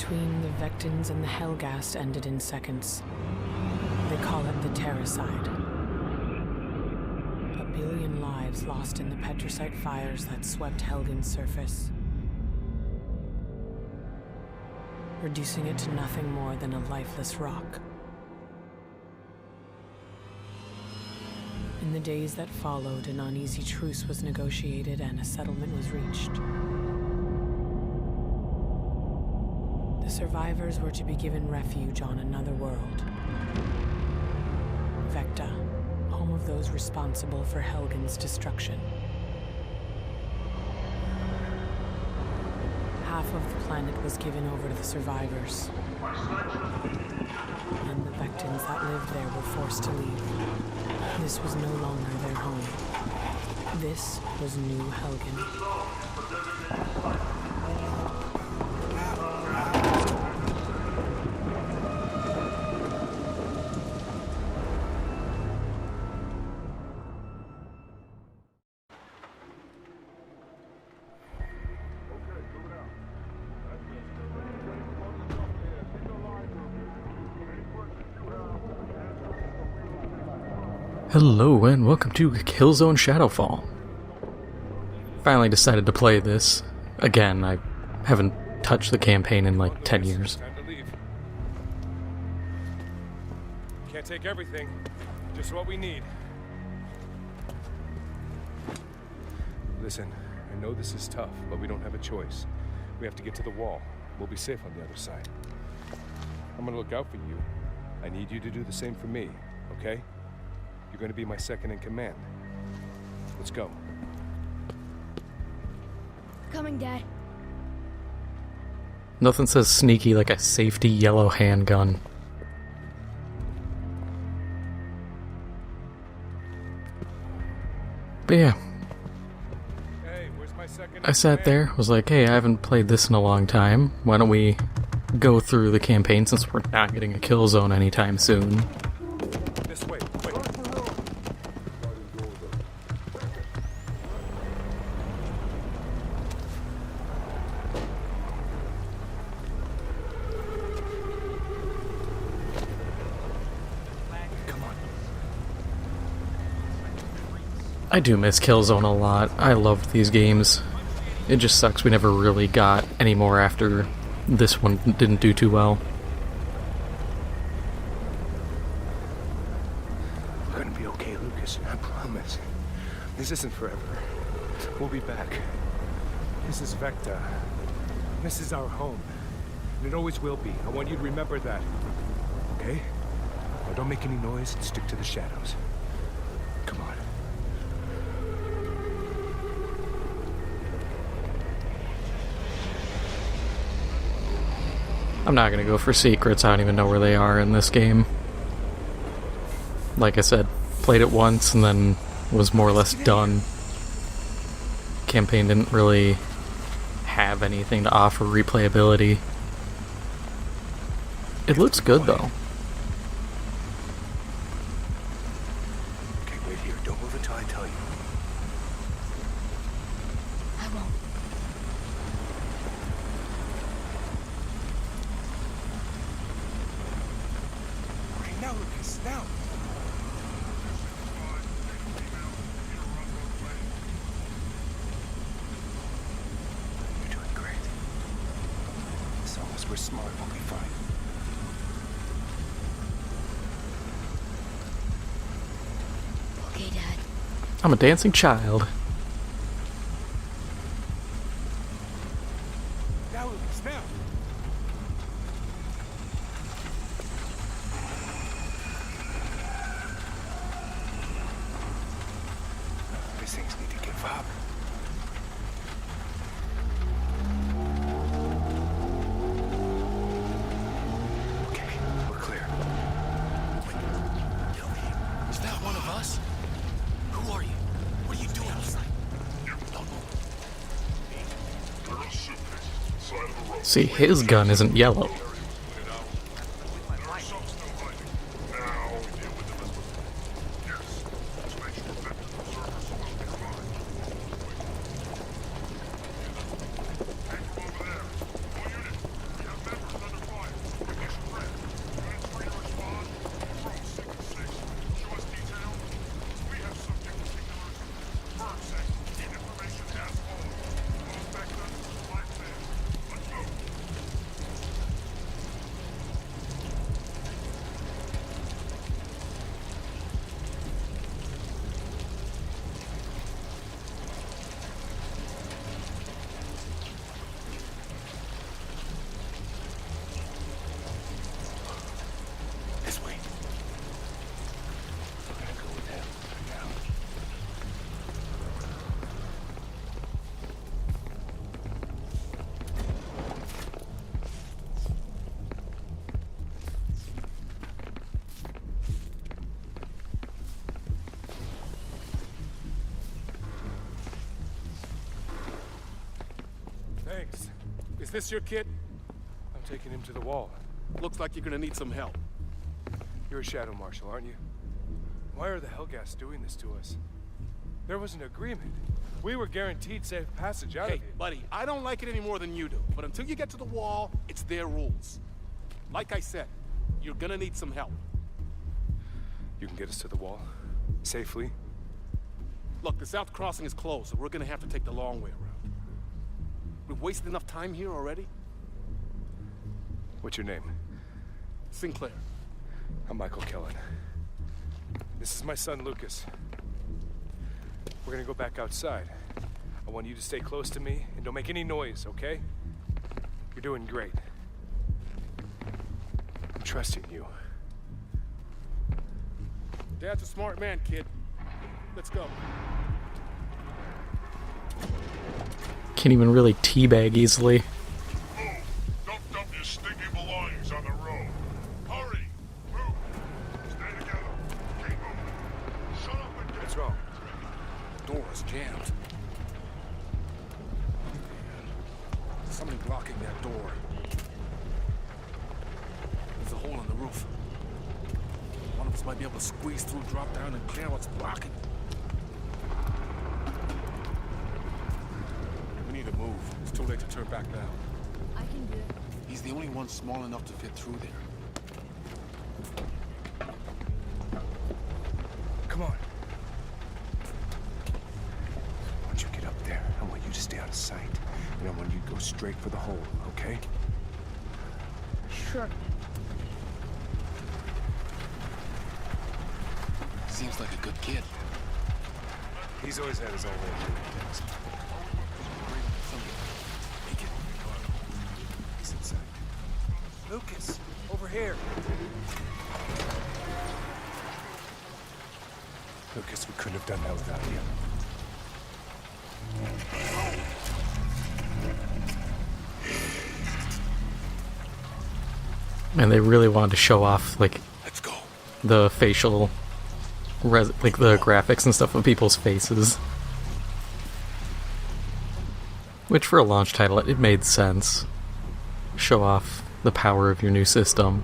between the Vectins and the Helghast ended in seconds. They call it the Terracide. 1 billion lives lost in the petricite fires that swept Helghan's surface, reducing it to nothing more than a lifeless rock. In the days that followed, an uneasy truce was negotiated and a settlement was reached. The survivors were to be given refuge on another world. Vecta, home of those responsible for Helghan's destruction. Half of the planet was given over to the survivors, and the Vectins that lived there were forced to leave. This was no longer their home. This was New Helghan. Hello and welcome to Killzone Shadow Fall. Finally decided to play this. Again, I haven't touched the campaign in like 10 years. Time to leave. Can't take everything, just what we need. Listen, I know this is tough, but we don't have a choice. We have to get to the wall. We'll be safe on the other side. I'm gonna look out for you. I need you to do the same for me, okay? You're going to be my second in command. Let's go. Coming, Dad. Nothing says sneaky like a safety yellow handgun. But yeah, Hey, where's my second I sat there, was like, hey, I haven't played this in a long time. Why don't we go through the campaign since we're not getting a kill zone anytime soon? This way, quick. I do miss Killzone a lot. I loved these games. It just sucks we never really got any more after this one didn't do too well. We're gonna be okay, Lucas. I promise. This isn't forever. We'll be back. This is Vecta. This is our home. And it always will be. I want you to remember that. Okay? Now don't make any noise and stick to the shadows. Come on. I'm not gonna go for secrets, I don't even know where they are in this game. Like I said, played it once and then was more or less done. Campaign didn't really have anything to offer replayability. It looks good though. Okay, wait here. Don't move until I tell you. I won't. Okay, now, Lucas, now. You're doing great. As long as we're smart, we'll be fine. Okay, Dad. I'm a dancing child. Now, Lucas, now. These things need to give up. Okay, we're clear. Is that one of us? Who are you? What are you doing outside? See, his gun isn't yellow. this your kid? I'm taking him to the wall. Looks like you're gonna need some help. You're a Shadow Marshal, aren't you? Why are the Helghans doing this to us? There was an agreement. We were guaranteed safe passage out of Hey, it. buddy, I don't like it any more than you do. But until you get to the wall, it's their rules. Like I said, you're gonna need some help. You can get us to the wall? Safely? Look, the south crossing is closed, so we're gonna have to take the long way around. We've wasted enough time here already. What's your name? Sinclair. I'm Michael Kellan. This is my son, Lucas. We're gonna go back outside. I want you to stay close to me and don't make any noise, okay? You're doing great. I'm trusting you. Dad's a smart man, kid. Let's go. Can't even really teabag easily. Move! Don't dump your stinky belongings on the road. Hurry! Move! Stay together. Keep moving. Shut up and get... What's wrong? Door is jammed. Somebody blocking that door. There's a hole in the roof. One of us might be able to squeeze through, drop down, and clear what's blocking. We need to move. It's too late to turn back now. I can do it. He's the only one small enough to fit through there. Come on. Once you get up there, I want you to stay out of sight. And I want you to go straight for the hole, okay? Sure. Seems like a good kid. He's always had his own way of doing things. He's inside. Lucas, over here. Lucas, we couldn't have done that without you. And they really wanted to show off, like, Let's go. the facial, like the graphics and stuff of people's faces. Which for a launch title, it made sense. Show off the power of your new system.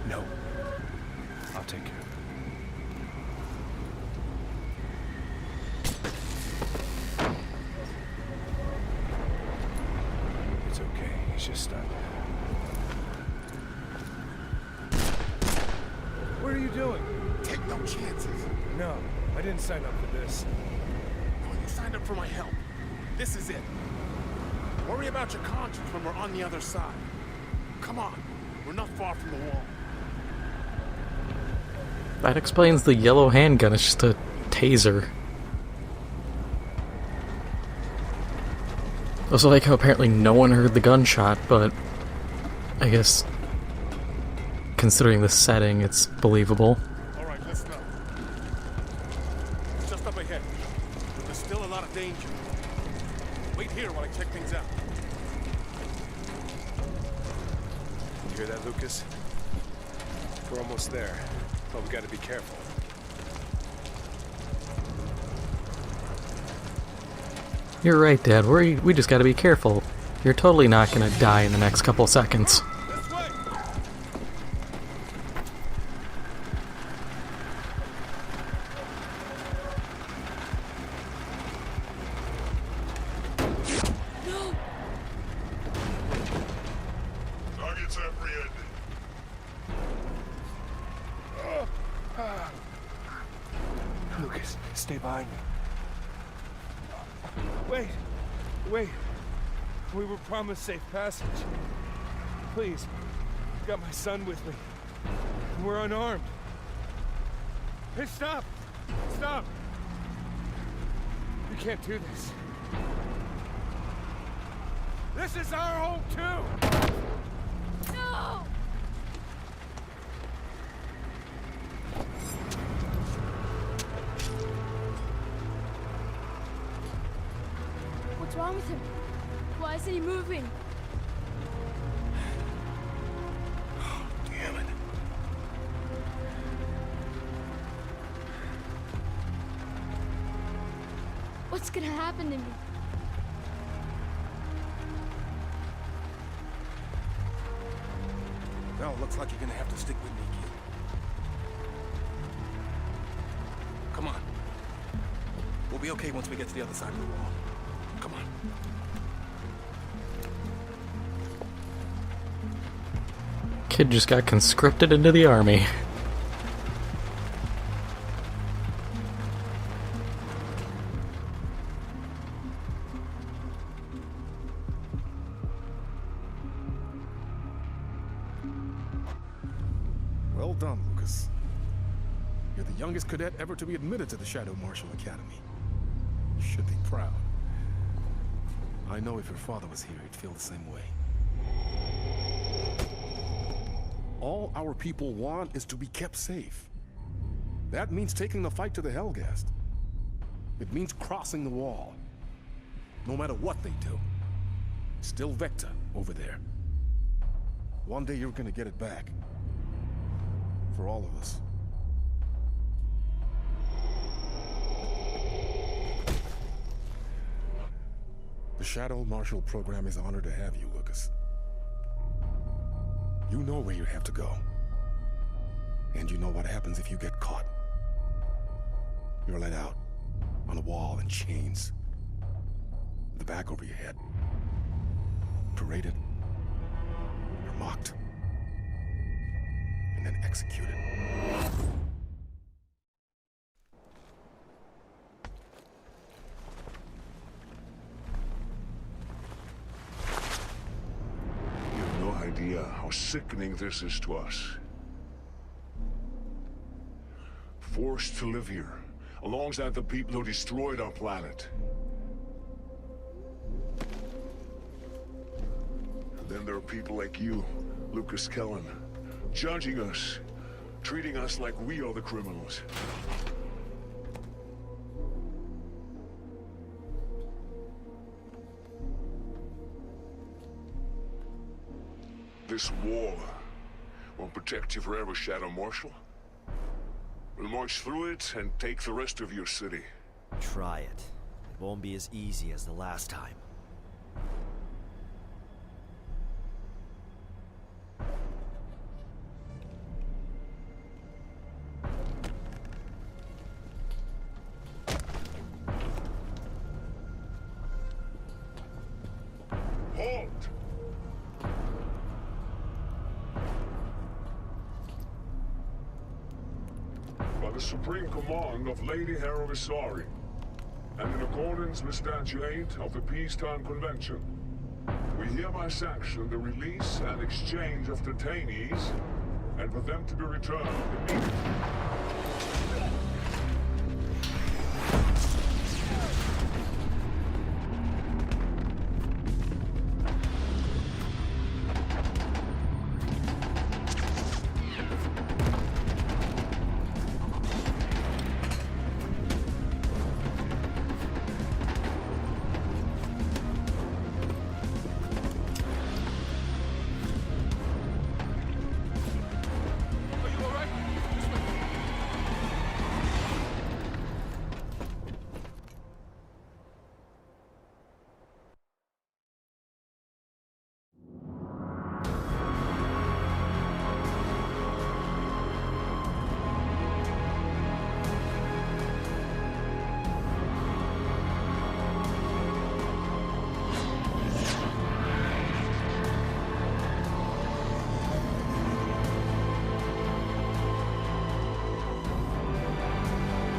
No. I'll take care of it. It's okay. He's just stunned. What are you doing? Take no chances. No, I didn't sign up for this. No, you signed up for my help. This is it. Worry about your conscience when we're on the other side. Come on. We're not far from the wall. That explains the yellow handgun, it's just a taser. Also like how apparently no one heard the gunshot, but I guess considering the setting, it's believable. All right, listen up. It's just up ahead. But there's still a lot of danger. Wait here while I check things out. You hear that, Lucas? We're almost there, but we gotta be careful. You're right, Dad. We just gotta be careful. You're totally not gonna die in the next couple seconds. This way! Targets apprehended. Lucas, stay behind me. Wait, wait. We were promised safe passage. Please, I've got my son with me. And we're unarmed. Hey, stop! Stop! You can't do this. This is our home, too! No! What's wrong with him? Why isn't he moving? Damn it. gonna happen to me? Well, looks like you're gonna have to stick with me, kid. Come on. We'll be okay once we get to the other side of the wall. Come on. Kid just got conscripted into the army. Well done, Lucas. You're the youngest cadet ever to be admitted to the Shadow Marshal Academy. You should be proud. I know if your father was here, he'd feel the same way. All our people want is to be kept safe. That means taking the fight to the Helghast. It means crossing the wall. No matter what they do. Still Vecta over there. One day you're gonna get it back. For all of us. The Shadow Marshal program is honored to have you, Lucas. You know where you have to go. And you know what happens if you get caught. You're let out, on a wall in chains. The bag over your head. Paraded. You're mocked. And then executed. You have no idea how sickening this is to us. Forced to live here, alongside the people who destroyed our planet. And then there are people like you, Lucas Kellen, judging us, treating us like we are the criminals. This war won't protect you forever, Shadow Marshal. We'll march through it and take the rest of your city. Try it. It won't be as easy as the last time. Halt! By the supreme command of Lady Herovisari, and in accordance with Statute 8 of the Peacetime Convention, we hereby sanction the release and exchange of detainees, and for them to be returned immediately.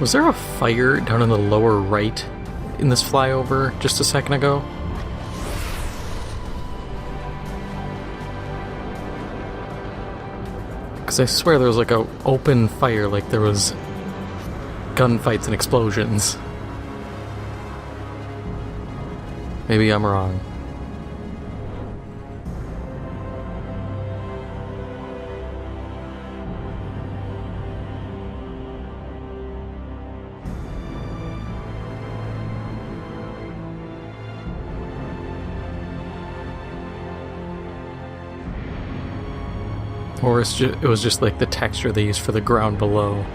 Was there a fire down in the lower right in this flyover just a second ago? Because I swear there was like a open fire, like there was gunfights and explosions. Maybe I'm wrong. Or it was just like the texture they used for the ground below.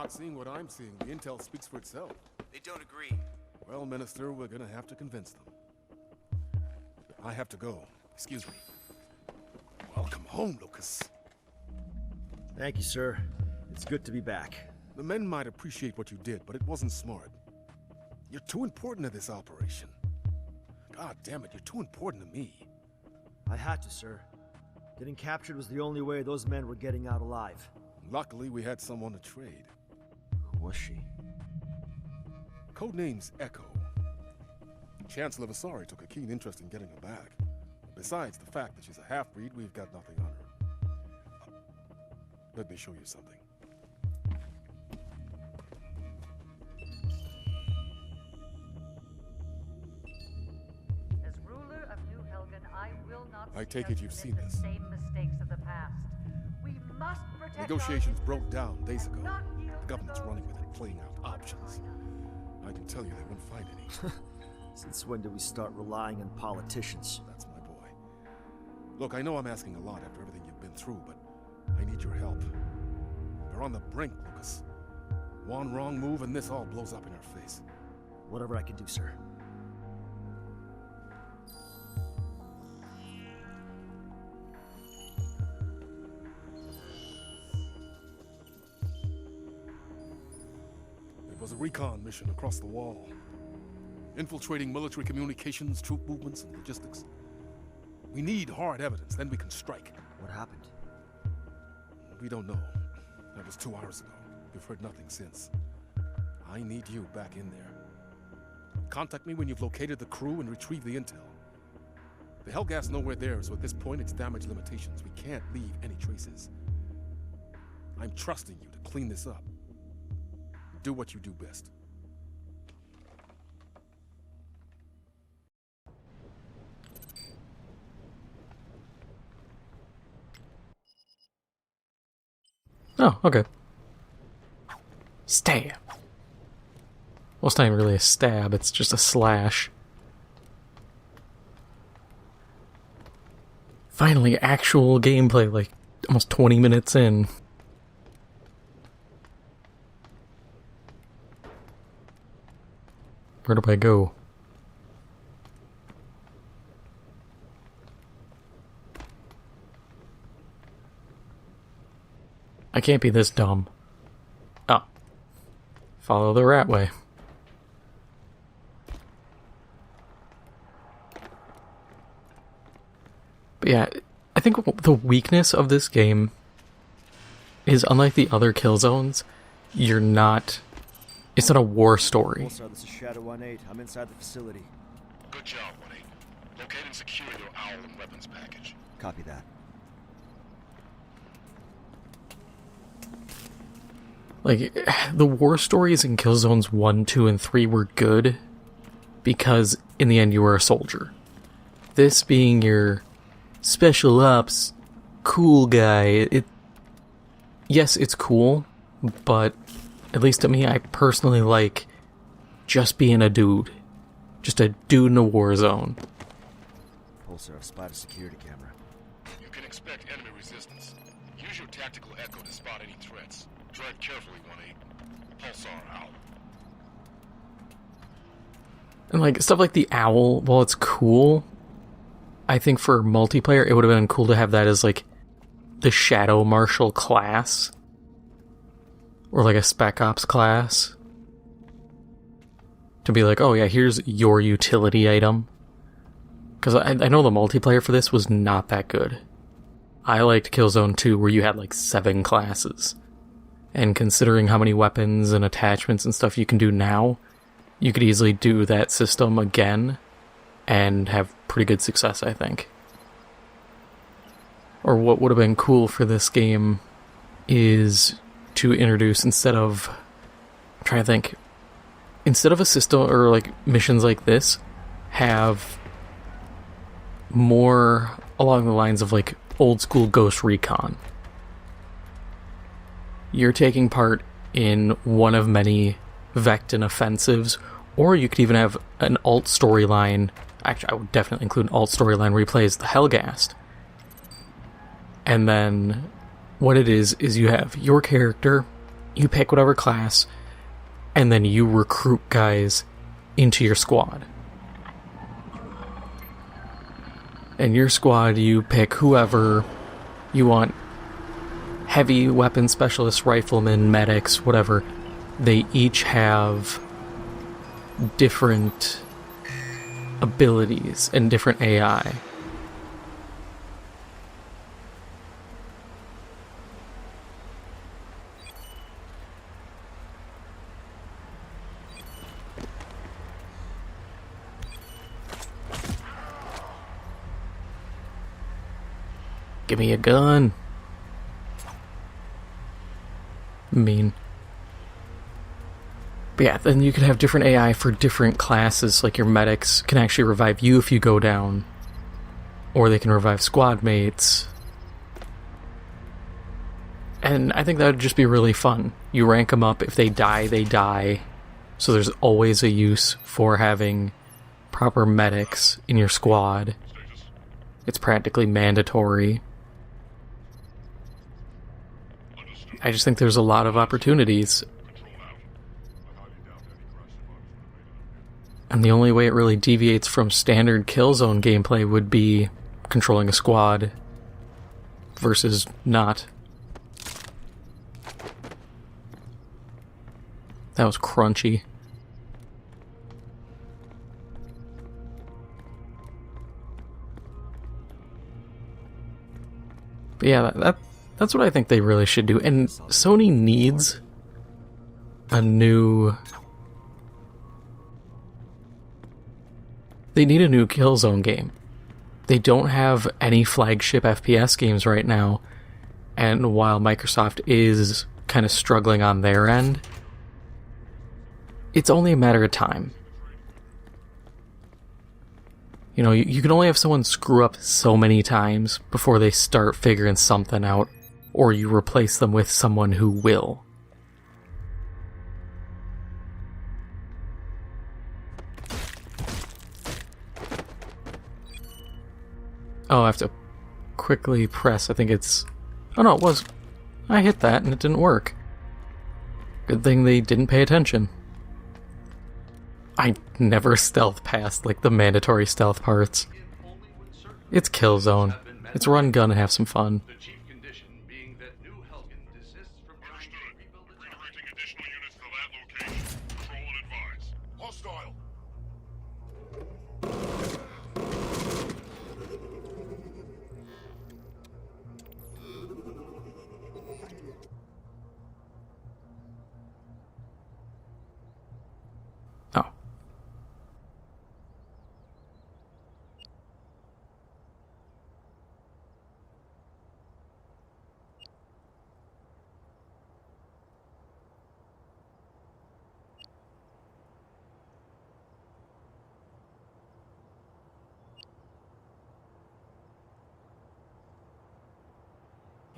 not seeing what I'm seeing. The intel speaks for itself. They don't agree. Well, Minister, we're gonna have to convince them. I have to go. Excuse me. Welcome home, Lucas. Thank you, sir. It's good to be back. The men might appreciate what you did, but it wasn't smart. You're too important to this operation. God damn it, you're too important to me. I had to, sir. Getting captured was the only way those men were getting out alive. Luckily, we had someone to trade. Who was she? Codename's Echo. Chancellor Vasari took a keen interest in getting her back. Besides the fact that she's a half-breed, we've got nothing on her. Let me show you something. As ruler of New Helghan, I will not I take it you've seen this. the same mistakes of the past. We must protect Negotiations our broke down days ago. not yield The to government's those running with it, who playing out options. I can tell you they won't find any. Since when do we start relying on politicians? That's my boy. Look, I know I'm asking a lot after everything you've been through, but I need your help. We're on the brink, Lucas. One wrong move and this all blows up in our face. Whatever I can do, sir. It was a recon mission across the wall. Infiltrating military communications, troop movements, and logistics. We need hard evidence, then we can strike. What happened? We don't know. That was 2 hours ago. We've heard nothing since. I need you back in there. Contact me when you've located the crew and retrieved the intel. The Helghast know we're there, so at this point it's damage limitations. We can't leave any traces. I'm trusting you to clean this up. Do what you do best. Oh, okay. Stab. Well, it's not even really a stab, it's just a slash. Finally, actual gameplay, like, almost 20 minutes in. Where do I go? I can't be this dumb. Oh. Follow the rat way. But yeah, I think the weakness of this game is, unlike the other Killzones, it's not a war story. Pulsar, this is Shadow 1-8. I'm inside the facility. Good job, 1-8. Locate and secure your owl and weapons package. Copy that. Like, the war stories in Killzones 1, 2, and 3 were good because, in the end, you were a soldier. This being your special ops cool guy, yes, it's cool, but at least to me, I personally like just being a dude. Just a dude in a war zone. Pulsar, I've spotted a security camera. You can expect enemy resistance. Use your tactical echo to spot any threats. Tread carefully, 1-8. Pulsar out. And like, stuff like the owl, while it's cool, I think for multiplayer, it would have been cool to have that as like the Shadow Marshal class. Or like a Spec Ops class. To be like, oh yeah, here's your utility item. Because I know the multiplayer for this was not that good. I liked Killzone 2 where you had like 7 classes. And considering how many weapons and attachments and stuff you can do now, you could easily do that system again and have pretty good success, I think. Or what would have been cool for this game is to introduce, instead of a system or like missions like this, have more along the lines of like old school Ghost Recon. You're taking part in one of many Vectin offensives, or you could even have an alt storyline. Actually, I would definitely include an alt storyline where you play as the Helghast. And then what it is you have your character you pick whatever class, and then you recruit guys into your squad. In your squad, you pick whoever you want. Heavy weapon specialists, riflemen, medics, whatever. They each have different abilities and different AI. Give me a gun. Mean. But yeah, then you could have different AI for different classes, like your medics can actually revive you if you go down. Or they can revive squad mates. And I think that would just be really fun. You rank them up, if they die, they die. So there's always a use for having proper medics in your squad. It's practically mandatory. I just think there's a lot of opportunities. And the only way it really deviates from standard Killzone gameplay would be controlling a squad versus not. That was crunchy. But yeah, that's what I think they really should do. And Sony needs a new... They need a new Killzone game. They don't have any flagship FPS games right now. And while Microsoft is kind of struggling on their end, it's only a matter of time. You know, you can only have someone screw up so many times before they start figuring something out, or you replace them with someone who will. Oh, I have to quickly press. I think it's... Oh no, it was... I hit that and it didn't work. Good thing they didn't pay attention. I never stealth past, like, the mandatory stealth parts. It's Killzone. It's run, gun, and have some fun. Oh.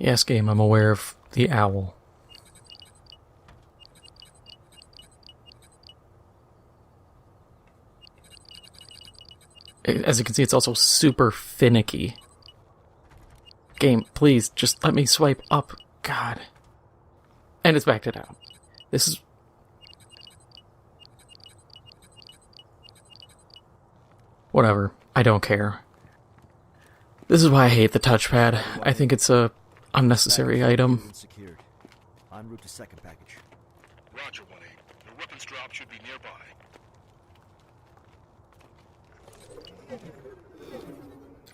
Yes, game, I'm aware of the owl. As you can see, it's also super finicky. Game, please, just let me swipe up. God. And it's backed it out. This is... Whatever. I don't care. This is why I hate the touchpad. I think it's a unnecessary item. Secured. En route to second package. Roger, 1-8. Your weapons drop should be nearby.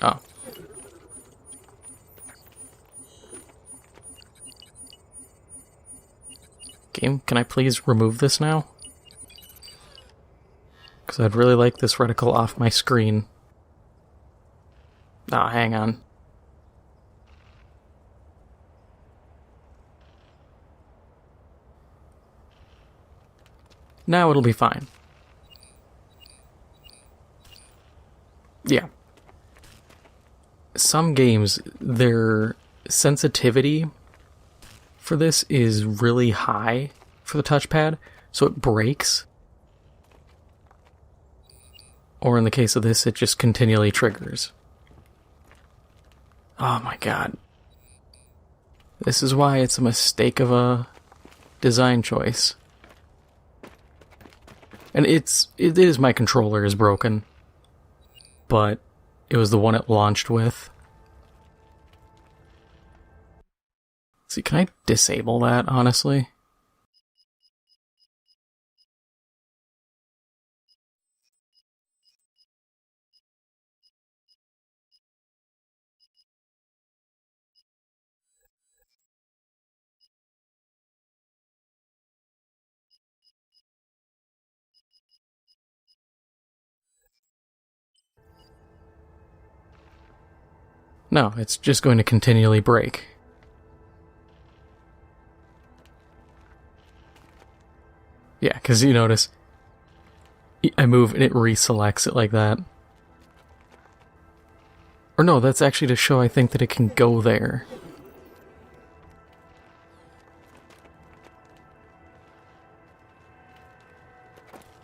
Oh. Game, can I please remove this now? Because I'd really like this reticle off my screen. Ah, hang on. Now it'll be fine. Yeah. Some games, their sensitivity for this is really high for the touchpad, so it breaks. Or in the case of this, it just continually triggers. Oh my god. This is why it's a mistake of a design choice. And it is my controller is broken, but it was the one it launched with. See, can I disable that, honestly? No, it's just going to continually break. Yeah, because you notice, I move and it reselects it like that. Or no, that's actually to show, I think, that it can go there.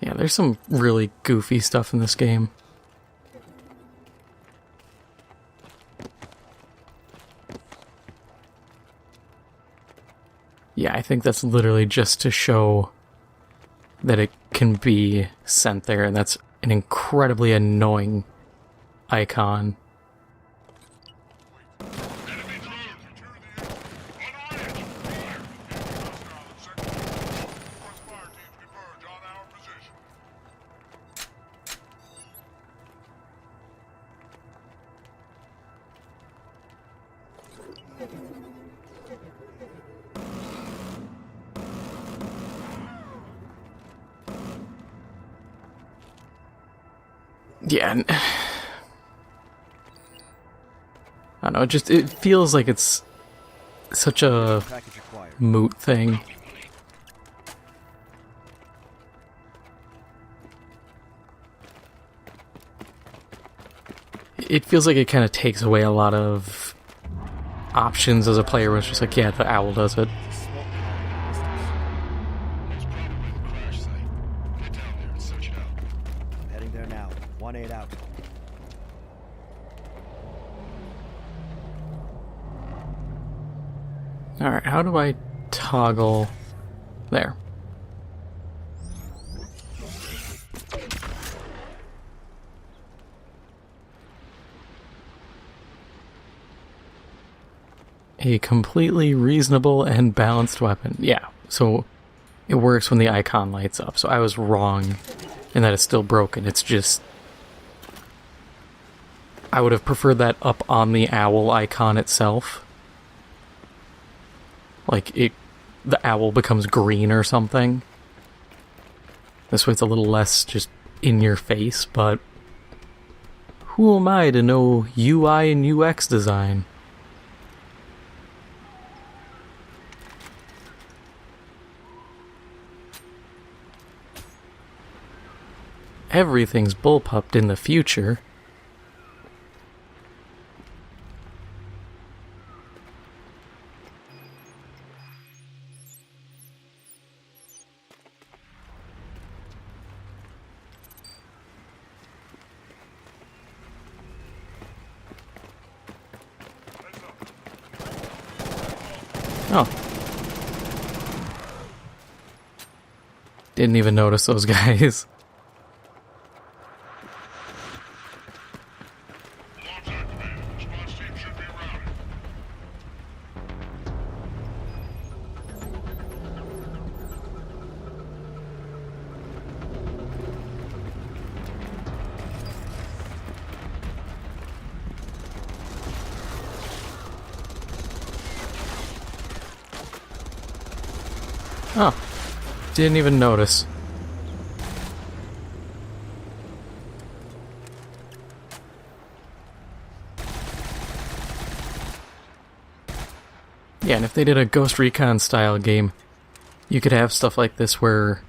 Yeah, there's some really goofy stuff in this game. Yeah, I think that's literally just to show that it can be sent there, and that's an incredibly annoying icon. Yeah, and I don't know, it feels like it's such a moot thing. It feels like it kind of takes away a lot of options as a player, where it's just like, yeah, the owl does it. Heading there now. 1-8 out. Alright, how do I toggle there? A completely reasonable and balanced weapon. Yeah, so it works when the icon lights up. So I was wrong in that it's still broken. It's just, I would have preferred that up on the owl icon itself. Like, the owl becomes green or something. This way it's a little less just in your face, but who am I to know UI and UX design? Everything's bullpupped in the future. Oh. Didn't even notice those guys. Oh, didn't even notice. Yeah, and if they did a Ghost Recon style game, you could have stuff like this where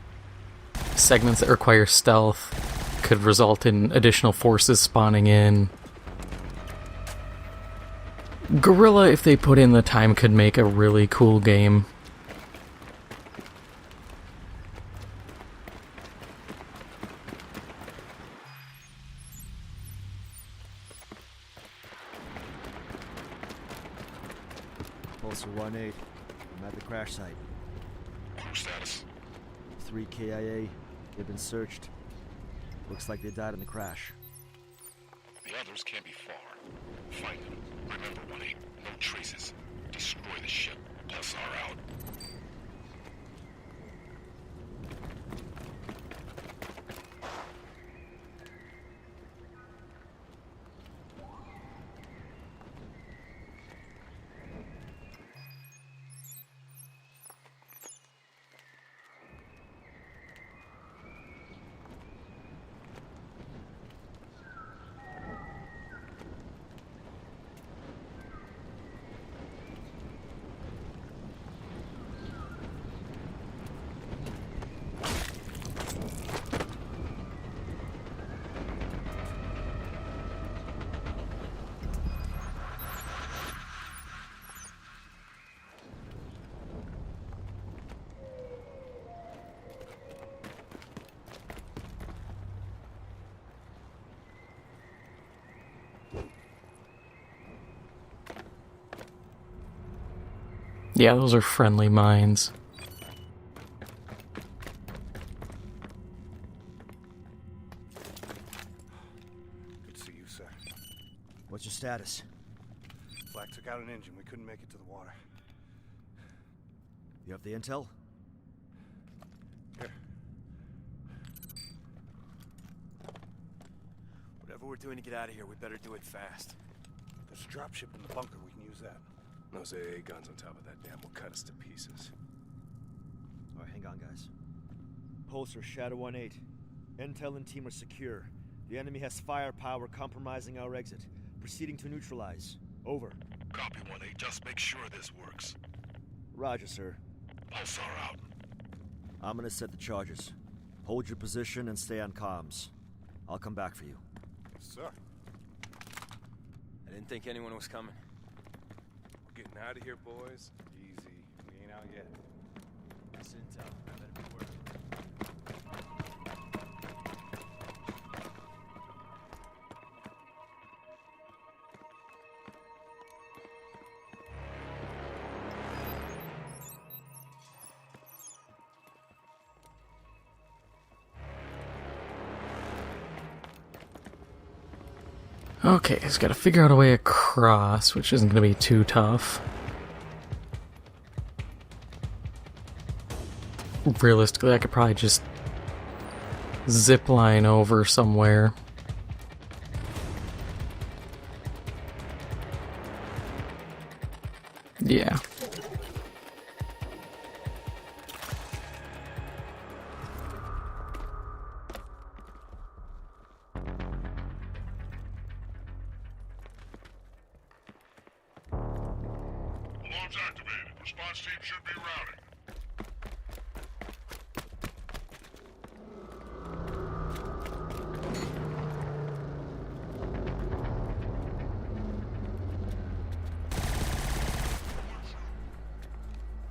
segments that require stealth could result in additional forces spawning in. Guerrilla, if they put in the time, could make a really cool game. Pulsar 1-8. I'm at the crash site. Crew status? 3 KIA. They've been searched. Looks like they died in the crash. The others can't be far. Find them. Remember, 1-8. No traces. Destroy the ship. Pulsar out. Yeah, those are friendly mines. Good to see you, sir. What's your status? Flak took out an engine. We couldn't make it to the water. You have the intel? Here. Whatever we're doing to get out of here, we better do it fast. There's a dropship in the bunker. We can use that. Those AA guns on top of that dam will cut us to pieces. Alright, hang on, guys. Pulsar, Shadow 1-8. Intel and team are secure. The enemy has firepower compromising our exit. Proceeding to neutralize. Over. Copy, 1-8. Just make sure this works. Roger, sir. Pulsar out. I'm gonna set the charges. Hold your position and stay on comms. I'll come back for you. Yes, sir. I didn't think anyone was coming. We're getting out of here, boys. Easy. We ain't out yet. This intel, I better be working. Okay, just gotta figure out a way across, which isn't gonna be too tough. Realistically, I could probably just zip line over somewhere. Yeah. Alarms activated. Response team should be routing.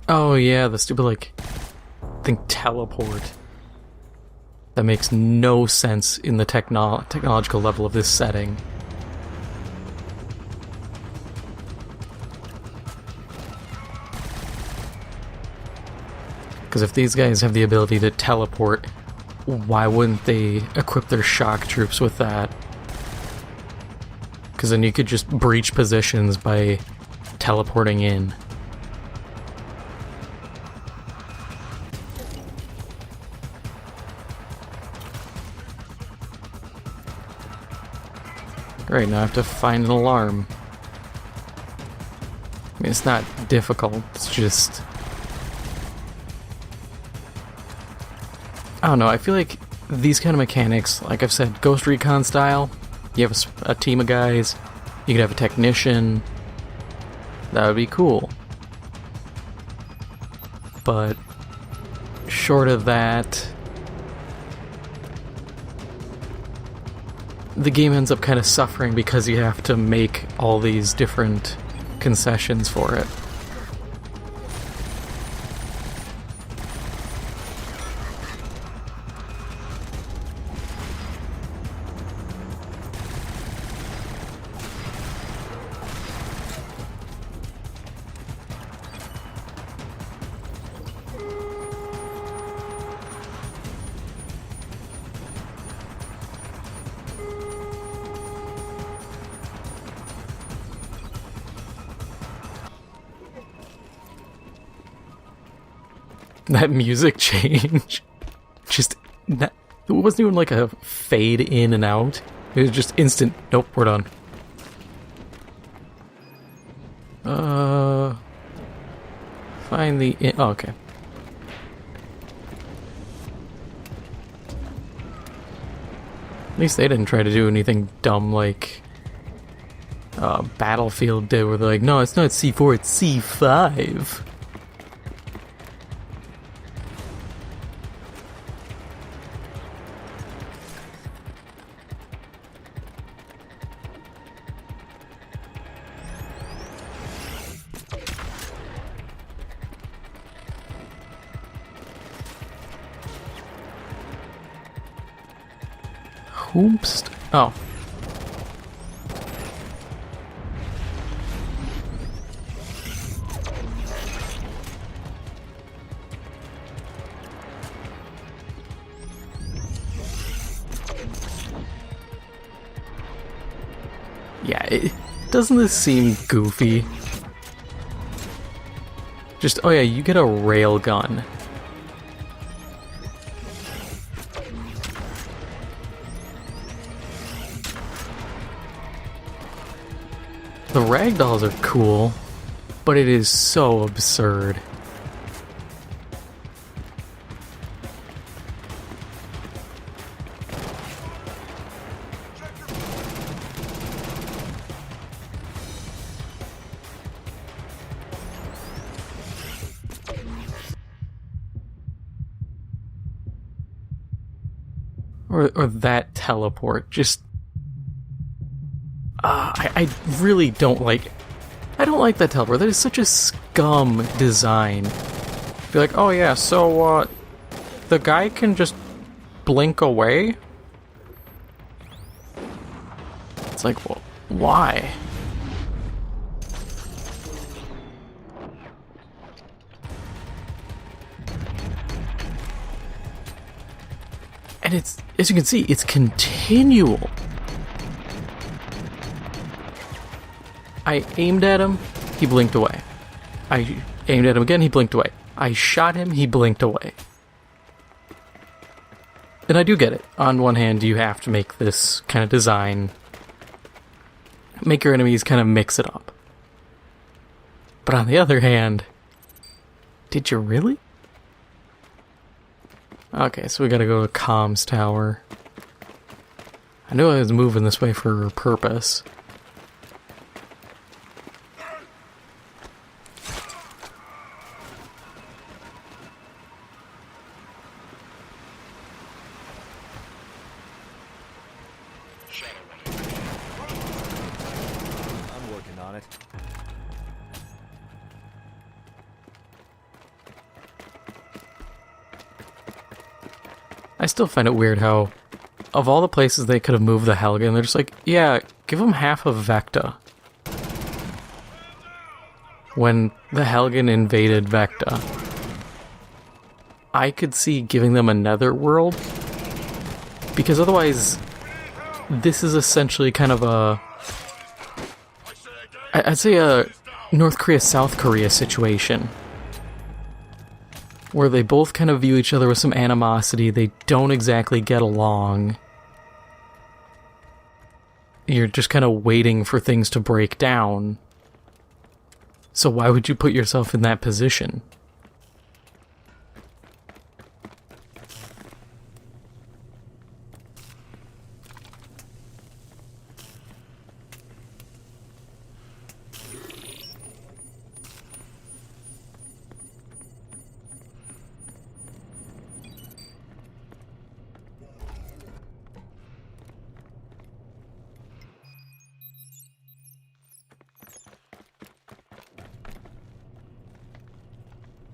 Oh yeah, the stupid, like, teleport. That makes no sense in the technological level of this setting. Because if these guys have the ability to teleport, why wouldn't they equip their shock troops with that? Because then you could just breach positions by teleporting in. Great, now I have to find an alarm. I mean, it's not difficult, it's just... I don't know, I feel like these kind of mechanics, like I've said, Ghost Recon style, you have a team of guys, you could have a technician, that would be cool. But short of that, the game ends up kind of suffering because you have to make all these different concessions for it. That music change. Just, it wasn't even like a fade in and out. It was just instant, nope, we're done. Find the, oh, okay. At least they didn't try to do anything dumb like Battlefield did, where they're like, no, it's not C4, it's C5. Oops. Oh. Yeah, doesn't this seem goofy? Just, oh yeah, you get a railgun. The ragdolls are cool, but it is so absurd. Or that teleport, just... I really don't like... I don't like that teleport. That is such a scum design. Be like, oh yeah, so, the guy can just blink away? It's like, well, why? And it's, as you can see, it's continual. I aimed at him, he blinked away. I aimed at him again, he blinked away. I shot him, he blinked away. And I do get it. On one hand, you have to make this kind of design, make your enemies kind of mix it up. But on the other hand, did you really? Okay, so we gotta go to Comms Tower. I knew I was moving this way for a purpose. I'm working on it. I still find it weird how, of all the places they could have moved the Helghan, they're just like, yeah, give them half of Vecta. When the Helghan invaded Vecta, I could see giving them a netherworld, because otherwise, this is essentially kind of a, I'd say a North Korea, South Korea situation. Where they both kind of view each other with some animosity, they don't exactly get along. You're just kind of waiting for things to break down. So why would you put yourself in that position?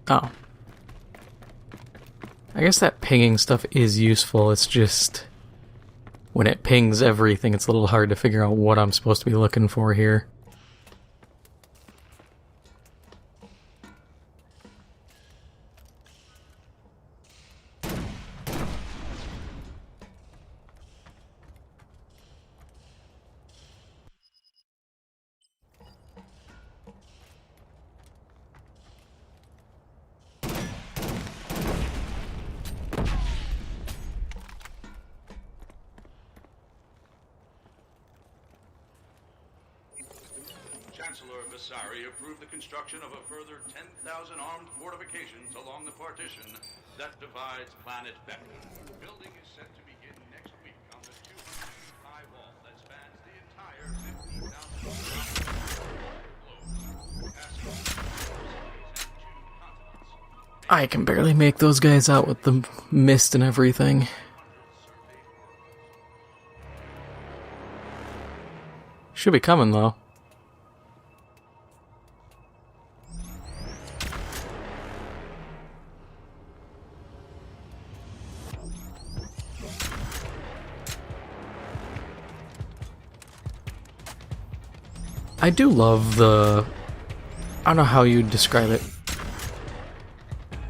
Oh. I guess that pinging stuff is useful, it's just... when it pings everything, it's a little hard to figure out what I'm supposed to be looking for here. Chancellor Visari approved the construction of a further 10,000 armed fortifications along the partition that divides planet Vector. Building is set to begin next week on the 200-feet high wall that spans the entire 15,000 I can barely make those guys out with the mist and everything. Should be coming, though. I do love the... I don't know how you'd describe it.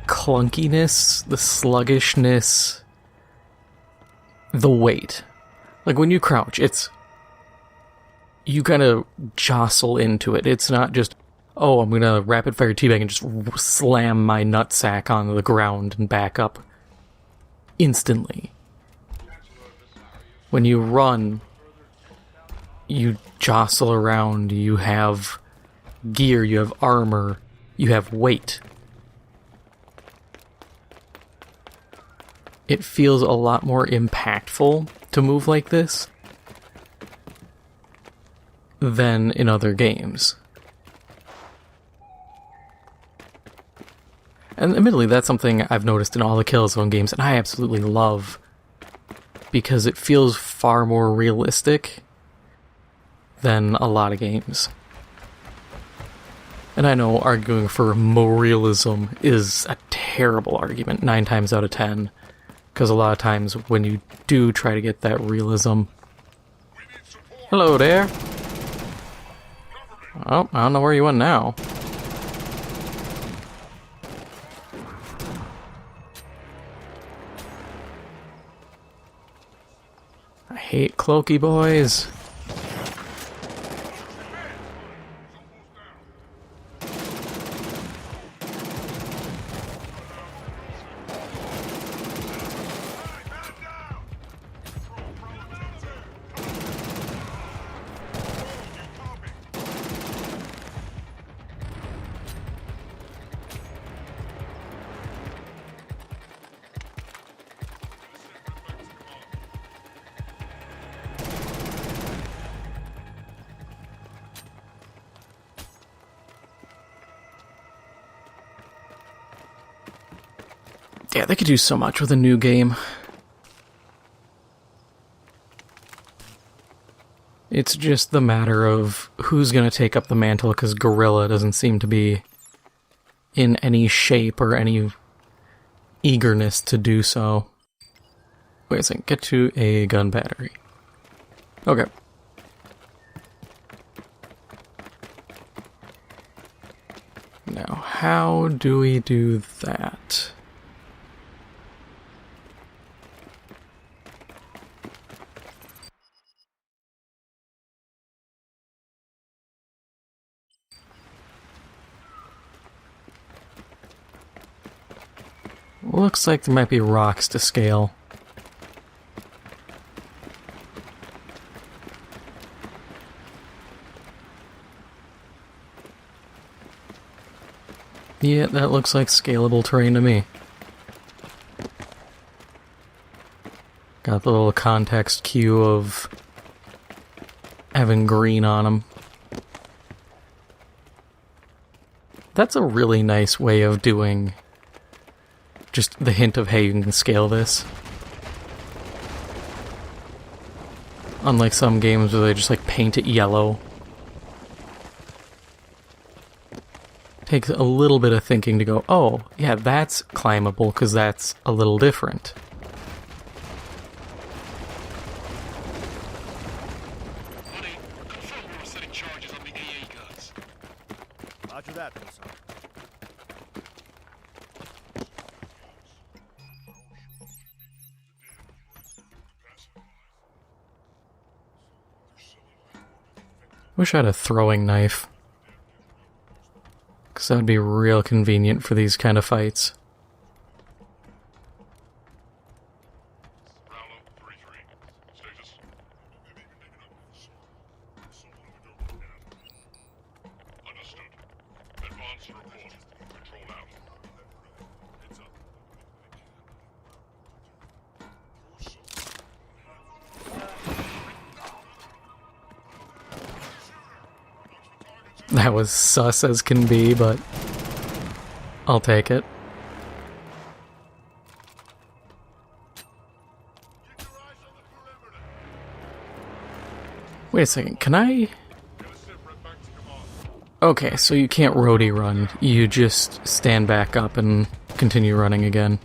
Clunkiness, the sluggishness, the weight. Like when you crouch, it's... You kind of jostle into it. It's not just, oh, I'm gonna rapid fire teabag and just slam my nutsack onto the ground and back up instantly. When you run, you jostle around, you have gear, you have armor, you have weight. It feels a lot more impactful to move like this than in other games. And admittedly, that's something I've noticed in all the Killzone games, and I absolutely love, because it feels far more realistic than a lot of games. And I know arguing for more realism is a terrible argument, 9 times out of 10, because a lot of times when you do try to get that realism... Hello there! Oh, I don't know where you went now. I hate cloaky boys. Yeah, they could do so much with a new game. It's just the matter of who's going to take up the mantle, because Guerilla doesn't seem to be in any shape or any eagerness to do so. Wait a second, get to a gun battery. Okay. Now, how do we do that? Looks like there might be rocks to scale. Yeah, that looks like scalable terrain to me. Got the little context cue of having green on them. That's a really nice way of doing just the hint of, hey, you can scale this. Unlike some games where they just like paint it yellow. Takes a little bit of thinking to go, oh, yeah, that's climbable because that's a little different. Buddy, confirm we were setting charges on the AA guns. Roger that, Wilson. Wish I had a throwing knife. Because that would be real convenient for these kind of fights. That was sus as can be, but I'll take it. Wait a second, can I... Okay, so you can't roadie run. You just stand back up and continue running again.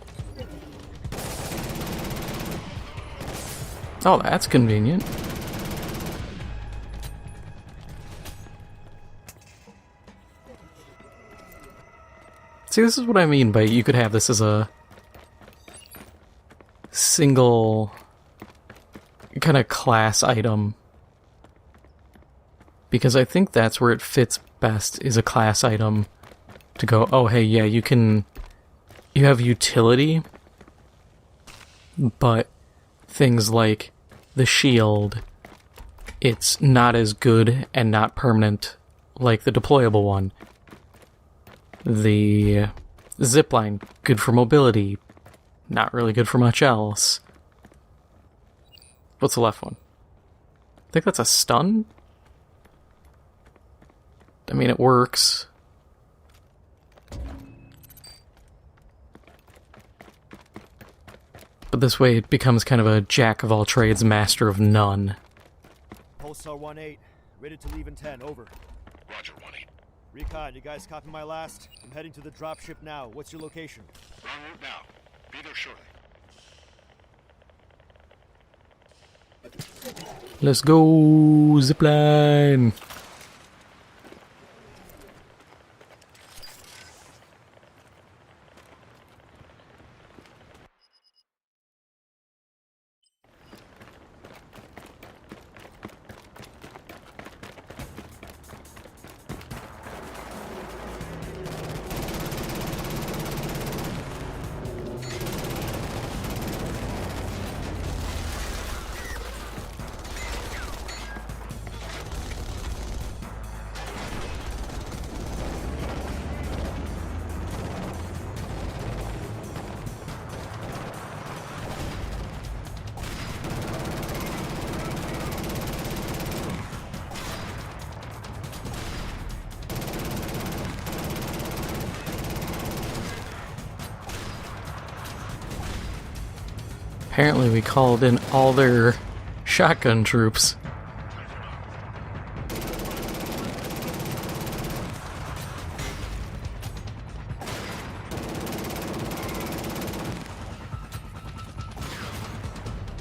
Oh, that's convenient. See, this is what I mean by you could have this as a single kind of class item. Because I think that's where it fits best, is a class item to go, oh hey, yeah, you have utility, but things like the shield, it's not as good and not permanent like the deployable one. The zipline, good for mobility, not really good for much else. What's the left one? I think that's a stun? I mean, it works. But this way it becomes kind of a jack of all trades, master of none. Pulsar 1-8, ready to leave in 10, over. Roger, 1-8. Recon, you guys copy my last? I'm heading to the dropship now. What's your location? En route now. Be there shortly. Let's go, zipline! Apparently we called in all their shotgun troops.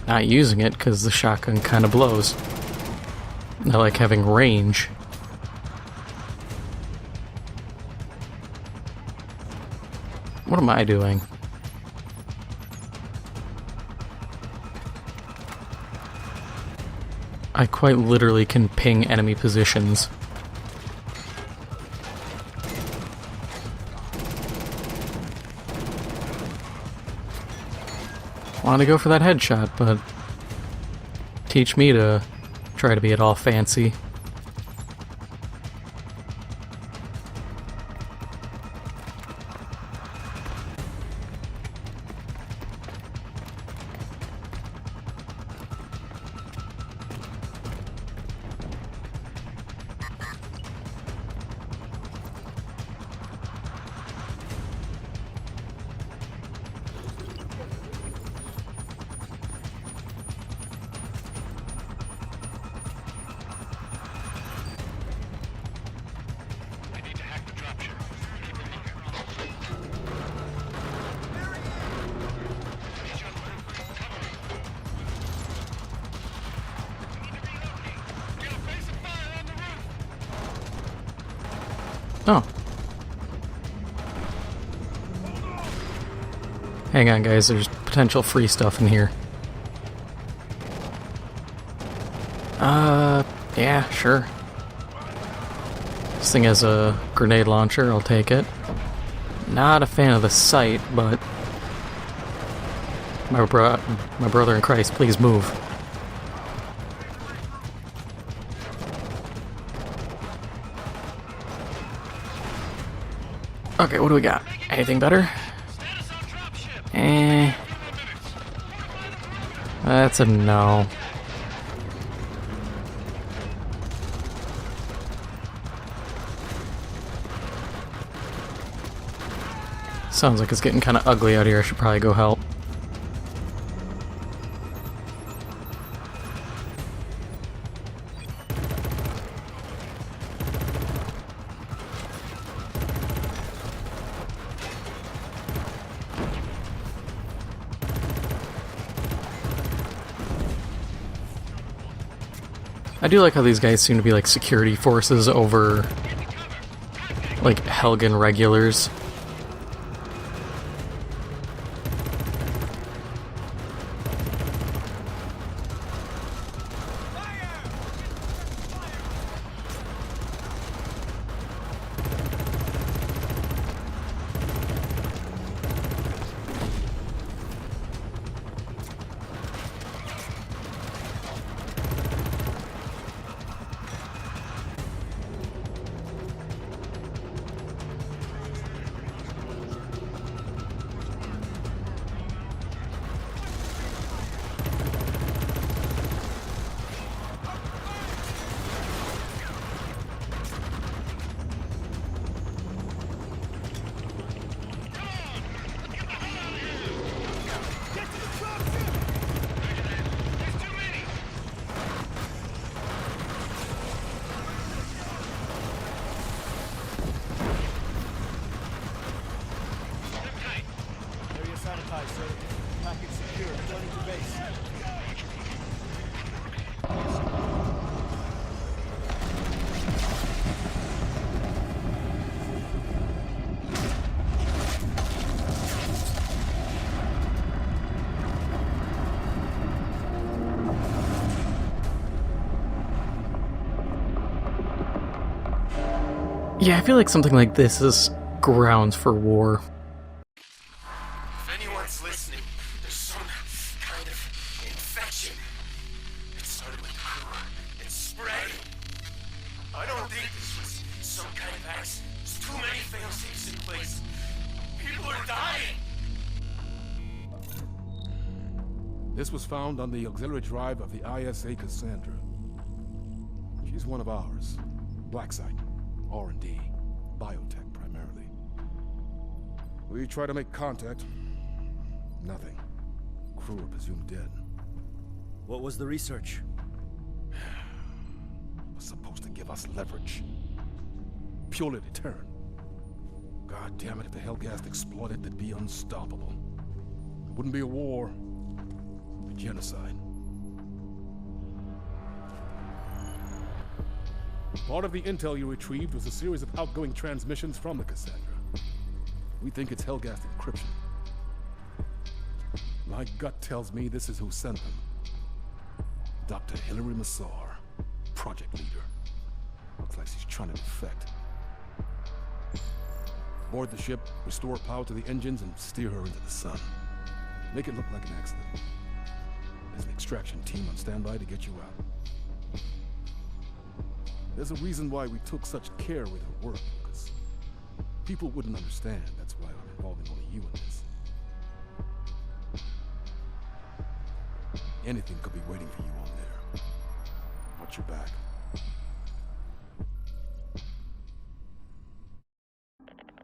Not using it because the shotgun kind of blows. I like having range. What am I doing? I quite literally can ping enemy positions. Want to go for that headshot, but teach me to try to be at all fancy. Oh. Hang on, guys, there's potential free stuff in here. Yeah, sure. This thing has a grenade launcher, I'll take it. Not a fan of the sight, but... My brother in Christ, please move. Okay, what do we got? Anything better? That's a no. Sounds like it's getting kind of ugly out here. I should probably go help. I do like how these guys seem to be like security forces over like Helghan regulars. Yeah, I feel like something like this is grounds for war. If anyone's listening, there's some kind of infection. It started with the crew. It's spreading. I don't think this was some kind of accident. There's too many fail-safes in place. People are dying. This was found on the auxiliary drive of the ISA Cassandra. She's one of ours. Black site. R&D. Biotech, primarily. We try to make contact. Nothing. Crew are presumed dead. What was the research? It was supposed to give us leverage. Purely deterrent. God damn it, if the Helghast exploded, it'd be unstoppable. It wouldn't be a war. It'd be genocide. Part of the intel you retrieved was a series of outgoing transmissions from the Cassandra. We think it's Helghast encryption. My gut tells me this is who sent them. Dr. Hilary Massar, project leader. Looks like she's trying to defect. Board the ship, restore power to the engines, and steer her into the sun. Make it look like an accident. There's an extraction team on standby to get you out. There's a reason why we took such care with her work, because people wouldn't understand. That's why I'm involving only you in this. Anything could be waiting for you on there. Watch your back.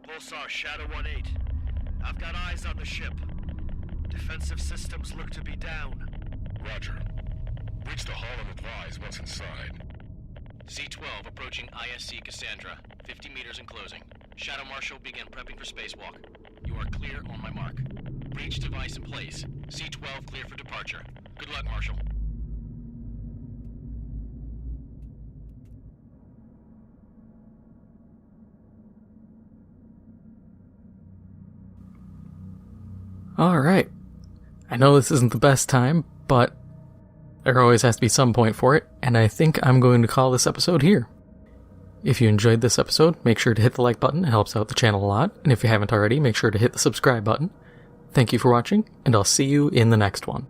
Pulsar Shadow 1-8. I've got eyes on the ship. Defensive systems look to be down. Roger. Reach the hull and advise what's inside. C-12 approaching ISC Cassandra. 50 meters and closing. Shadow Marshal, begin prepping for spacewalk. You are clear on my mark. Breach device in place. C-12 clear for departure. Good luck, Marshal. Alright. I know this isn't the best time, but there always has to be some point for it, and I think I'm going to call this episode here. If you enjoyed this episode, make sure to hit the like button, it helps out the channel a lot, and if you haven't already, make sure to hit the subscribe button. Thank you for watching, and I'll see you in the next one.